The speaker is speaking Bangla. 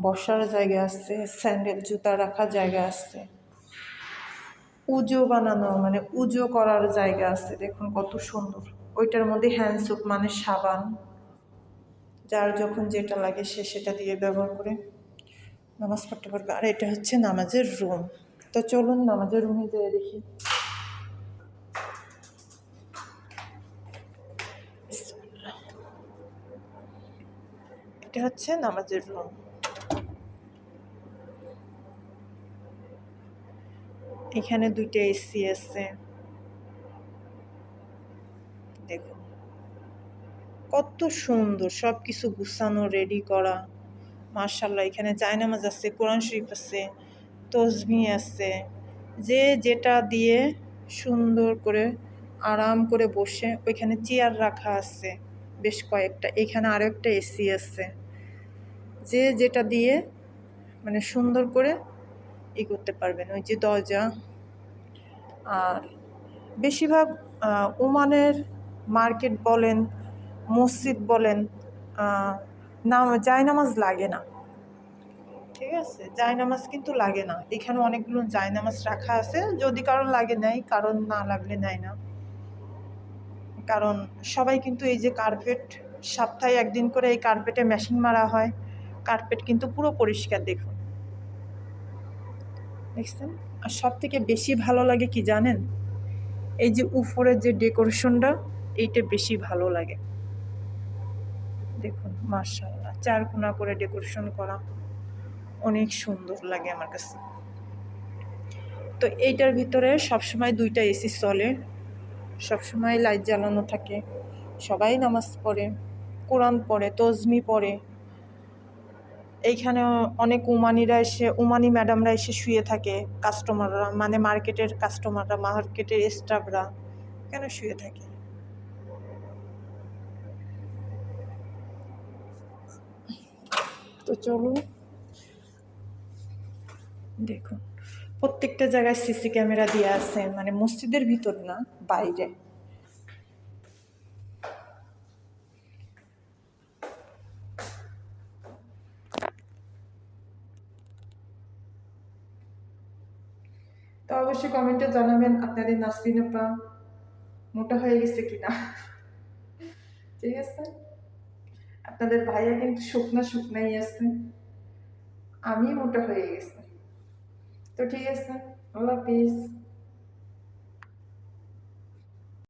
বসার জায়গা আছে, স্যান্ডেল জুতা রাখার জায়গা আছে, উজো বানানো মানে উজো করার জায়গা আছে। দেখুন কত সুন্দর। ওইটার মধ্যে হ্যান্ড সোপ মানে সাবান, যার যখন যেটা লাগে সে সেটা দিয়ে ব্যবহার করে নামাজ পড়তে পারবে। আর এটা হচ্ছে নামাজের রুম। তো চলুন নামাজের রুমে যেয়ে দেখি। এটা হচ্ছে নামাজের রুম। এখানে দুইটা এসি আছে, দেখুন কত সুন্দর, সব কিছু গুছানো রেডি করা। মার্শাল্লাহ, এখানে জায়নামাজ আছে, কোরআন শরীফ আছে, তসবিহ আছে। যে যেটা দিয়ে সুন্দর করে আরাম করে বসে, ওইখানে চেয়ার রাখা আছে বেশ কয়েকটা। এখানে আরও একটা এসি আছে। যে যেটা দিয়ে মানে সুন্দর করে করতে পারবেন। ওই যে দরজা। আর বেশিরভাগ ওমানের মার্কেট বলেন, মসজিদ বলেন, জায়নামাজ লাগে না। ঠিক আছে, জায়নামাজ কিন্তু লাগে না। এখানে অনেকগুলো জায়নামাজ রাখা আছে, যদি কারণ লাগে নেয়, কারণ না লাগলে নেয় না। কারণ সবাই কিন্তু এই যে কার্পেট, সপ্তাহে একদিন করে এই কার্পেটে মেশিন মারা হয়। কার্পেট কিন্তু পুরো পরিষ্কার, দেখুন, দেখছেন। আর সব থেকে বেশি ভালো লাগে কি জানেন? এই যে উপরের যে ডেকোরেশনটা, এইটা বেশি ভালো লাগে। দেখুন মাশাআল্লাহ, চারকোনা করে ডেকোরেশন করা, অনেক সুন্দর লাগে আমার কাছে। তো এইটার ভিতরে সবসময় দুইটা এসি চলে, সবসময় লাইট জ্বালানো থাকে, সবাই নামাজ পড়ে, কোরআন পড়ে, তসমি পড়ে। এইখানে অনেক উমানি ম্যাডামরা এসে শুয়ে থাকে। কাস্টমাররা মানে মার্কেটের কাস্টমাররা, মার্কেটের স্টাফরা কেন শুয়ে থাকে। তো চলুন দেখুন, প্রত্যেকটা জায়গায় সিসি ক্যামেরা দিয়ে আছে, মানে মসজিদের ভিতর না, বাইরে। তো অবশ্যই কমেন্টে জানাবেন আপনাদের নাসরিন আপা মোটা হয়ে গেছে কিনা। ঠিক আছে, আপনাদের ভাইয়া কিন্তু শুকনাই আছে, আমি মোটা হয়ে গেছি। তো ঠিক আছে, আল্লাহ হাফিজ।